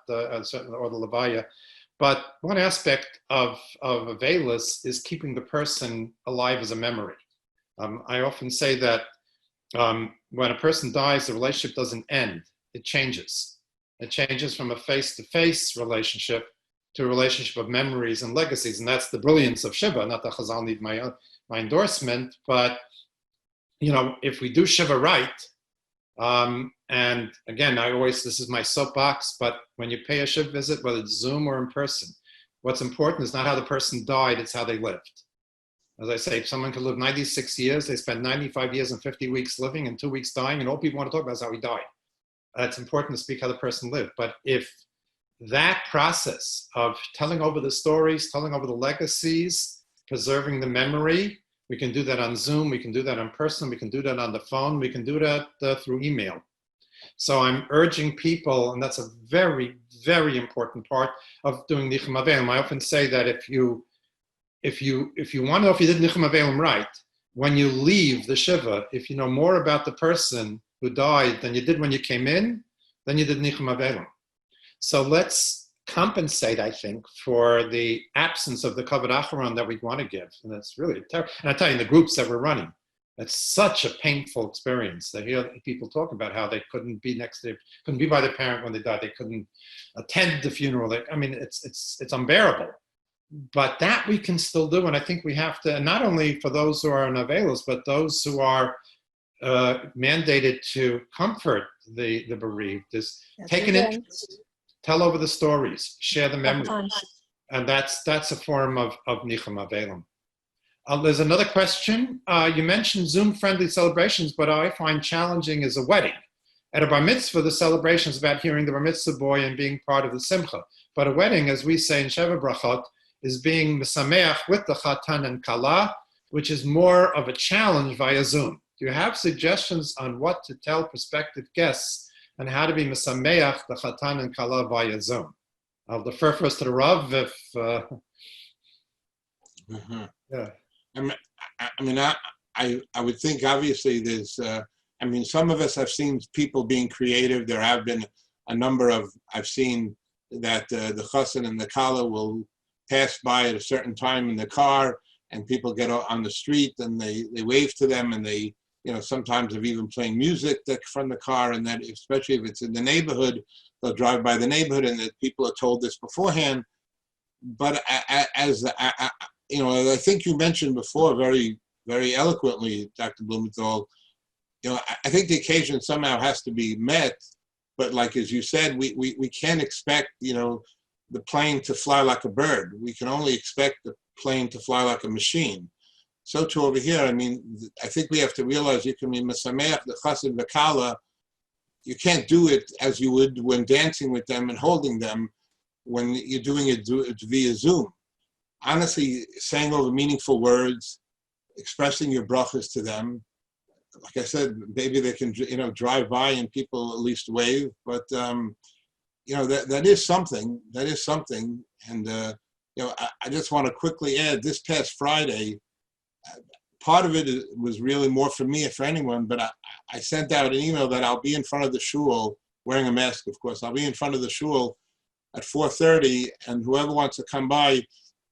certain or the Levaya. But one aspect of Avelis is keeping the person alive as a memory. I often say that when a person dies, the relationship doesn't end. It changes. It changes from a face-to-face relationship to a relationship of memories and legacies. And that's the brilliance of Shiva. Not that Chazal need my endorsement, but, if we do Shiva right, and again, this is my soapbox, but when you pay a Shiva visit, whether it's Zoom or in person, what's important is not how the person died, it's how they lived. As I say, if someone could live 96 years, they spend 95 years and 50 weeks living and 2 weeks dying, and all people want to talk about is how he died. It's important to speak how the person lived. But if that process of telling over the stories, telling over the legacies, preserving the memory, we can do that on Zoom, we can do that in person, we can do that on the phone, we can do that through email. So I'm urging people, and that's a very, very important part of doing Nichum Avelim. I often say that if you want to know if you did Nichum Avelim right, when you leave the Shiva, if you know more about the person who died than you did when you came in, then you did Nichum Avelim. So let's compensate, I think, for the absence of the Kavod Acharon that we want to give. And that's really terrible. And I tell you, in the groups that we're running, It's such a painful experience. They hear people talk about how they couldn't be couldn't be by their parent when they died. They couldn't attend the funeral. It's unbearable. But that we can still do, and I think we have to, and not only for those who are novelos, but those who are mandated to comfort the bereaved, is take an interest, tell over the stories, share the memories, and that's a form of nichum avelim. There's another question. You mentioned Zoom-friendly celebrations, but I find challenging is a wedding. At a bar mitzvah, the celebration is about hearing the bar mitzvah boy and being part of the simcha. But a wedding, as we say in Sheva Brachot, is being mesameach with the chatan and kala, which is more of a challenge via Zoom. Do you have suggestions on what to tell prospective guests and how to be mesameach the chatan and kala via Zoom? I'll defer first to the Rav if... Yeah. I would think obviously there's, some of us have seen people being creative. There have been a number of, I've seen that the chassan and the kala will pass by at a certain time in the car and people get on the street and they wave to them and they, sometimes have even playing music from the car, and that especially if it's in the neighborhood, they'll drive by the neighborhood and that people are told this beforehand. But I think you mentioned before very, very eloquently, Dr. Blumenthal, I think the occasion somehow has to be met, but like as you said, we can't expect, the plane to fly like a bird. We can only expect the plane to fly like a machine. So too over here, I think we have to realize you can be mesameach, the chassid v'kala. You can't do it as you would when dancing with them and holding them when you're doing it via Zoom. Honestly, saying over meaningful words, expressing your brachas to them. Like I said, maybe they can, drive by and people at least wave, but that is something. That is something. And I just want to quickly add, this past Friday, part of it was really more for me or for anyone, but I sent out an email that I'll be in front of the shul, wearing a mask, of course. I'll be in front of the shul at 4:30, and whoever wants to come by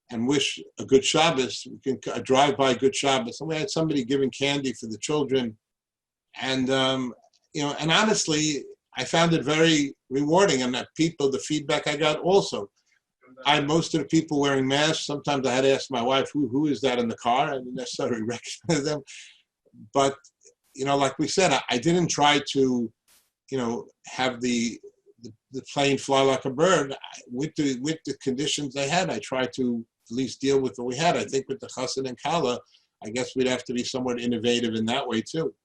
and wish a good Shabbos, we can drive by good Shabbos. And we had somebody giving candy for the children. And, and honestly, I found it very rewarding, and that the feedback I got also. Most of the people wearing masks, sometimes I had to ask my wife, who is that in the car? I didn't necessarily recognize them. But, like we said, I didn't try to, have the plane fly like a bird. With the conditions they had, I tried to at least deal with what we had. I think with the chassid and kala, I guess we'd have to be somewhat innovative in that way too.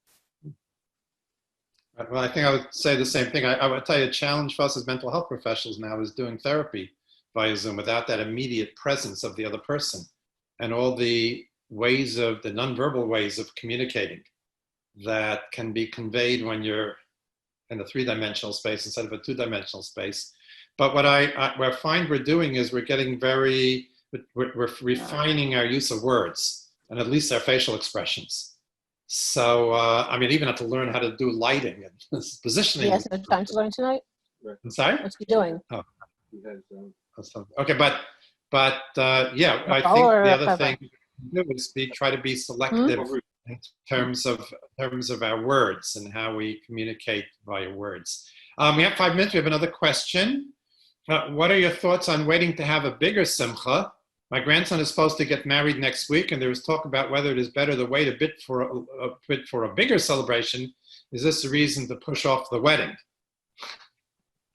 Well, I think I would say the same thing. I would tell you a challenge for us as mental health professionals now is doing therapy via Zoom without that immediate presence of the other person and all the ways of the nonverbal ways of communicating that can be conveyed when you're in a three-dimensional space instead of a two-dimensional space. But what I find we're doing is we're refining our use of words and at least our facial expressions. So, even have to learn how to do lighting and positioning. Yes, no time to learn tonight. I'm sorry? What's he doing? Oh. Okay, but I think the other thing to do is try to be selective in terms of our words and how we communicate via words. We have 5 minutes. We have another question. What are your thoughts on waiting to have a bigger simcha? My grandson is supposed to get married next week, and there is talk about whether it is better to wait a bit for a bigger celebration. Is this a reason to push off the wedding?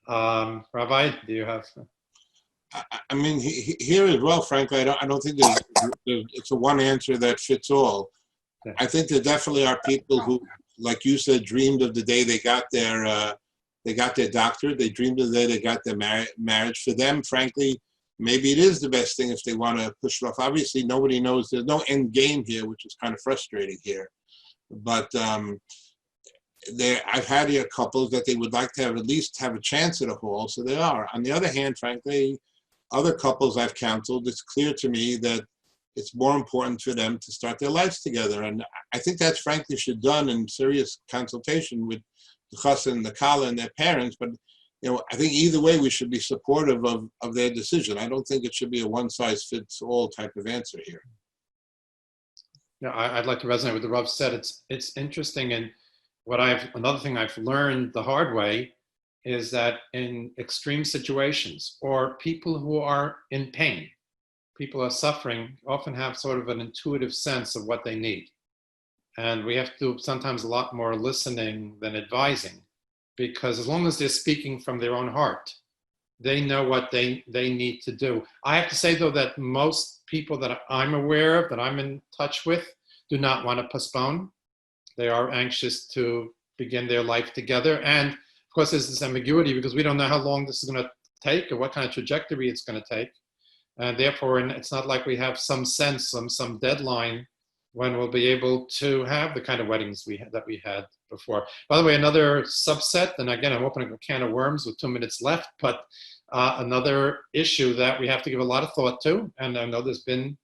Rabbi, do you have? Here as well, frankly, I don't think it's a one answer that fits all. Okay. I think there definitely are people who, like you said, dreamed of the day they got their doctorate. They dreamed of the day they got their marriage. For them, frankly, maybe it is the best thing if they want to push it off. Obviously, nobody knows. There's no end game here, which is kind of frustrating here. But I've had here couples that they would like to at least have a chance at a hall, so they are. On the other hand, frankly, other couples I've counseled, it's clear to me that it's more important for them to start their lives together. And I think that's frankly should be done in serious consultation with the chassan and the kala and their parents. But I think either way we should be supportive of their decision. I don't think it should be a one-size-fits-all type of answer here. Yeah, I'd like to resonate with the Rav said. It's interesting, and another thing I've learned the hard way is that in extreme situations or people who are in pain, people who are suffering often have sort of an intuitive sense of what they need. And we have to do sometimes a lot more listening than advising, because as long as they're speaking from their own heart, they know what they need to do. I have to say, though, that most people that I'm aware of, that I'm in touch with, do not want to postpone. They are anxious to begin their life together. And of course, there's this ambiguity because we don't know how long this is going to take or what kind of trajectory it's going to take. And therefore, it's not like we have some sense, some deadline when we'll be able to have the kind of weddings that we had before. By the way, another subset, and again, I'm opening a can of worms with 2 minutes left, but another issue that we have to give a lot of thought to, and I know there's been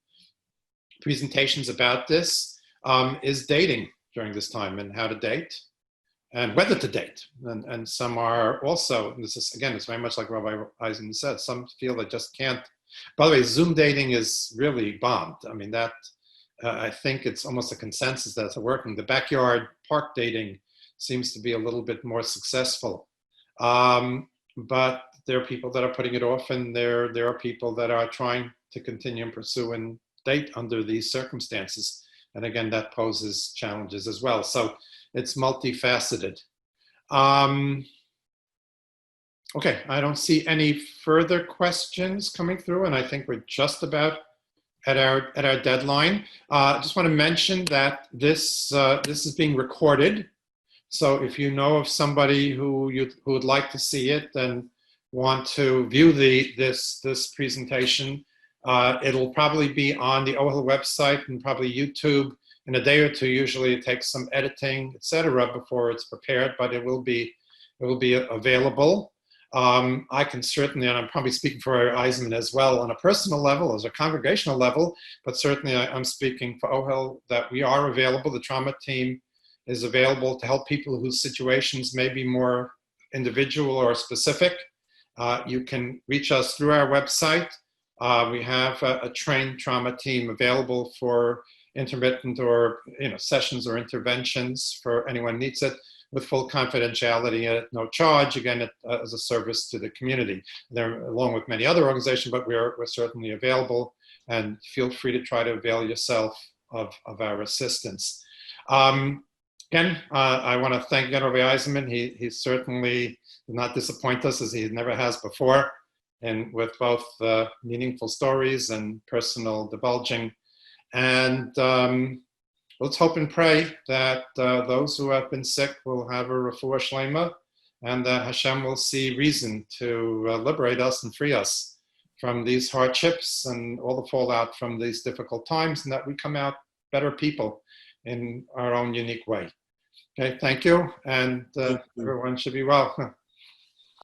presentations about this, is dating during this time and how to date and whether to date. And some are also, and this is, again, it's very much like Rabbi Eisenman said, some feel they just can't. By the way, Zoom dating is really bombed. I mean, that, I think it's almost a consensus that it's working. The backyard park dating seems to be a little bit more successful. But there are people that are putting it off, and there are people that are trying to continue and pursue and date under these circumstances. And again, that poses challenges as well. So it's multifaceted. Okay, I don't see any further questions coming through, and I think we're just about at our deadline. I just want to mention that this is being recorded. So if you know of somebody who would like to see it and want to view this presentation, it'll probably be on the Ohel website and probably YouTube in a day or two. Usually it takes some editing, etc., before it's prepared, but it will be available. I can certainly, and I'm probably speaking for Eisenman as well on a personal level, as a congregational level, but certainly I'm speaking for Ohel that we are available. The trauma team is available to help people whose situations may be more individual or specific. You can reach us through our website. We have a trained trauma team available for intermittent or sessions or interventions for anyone who needs it, with full confidentiality at no charge, again, as a service to the community. They're along with many other organizations, but we're certainly available, and feel free to try to avail yourself of our assistance. Again, I want to thank again Rabbi Eisenman. He certainly did not disappoint us, as he never has before, and with both meaningful stories and personal divulging. And let's hope and pray that those who have been sick will have a refuah shlema, and that Hashem will see reason to liberate us and free us from these hardships and all the fallout from these difficult times, and that we come out better people in our own unique way. Okay, thank you, and everyone should be well.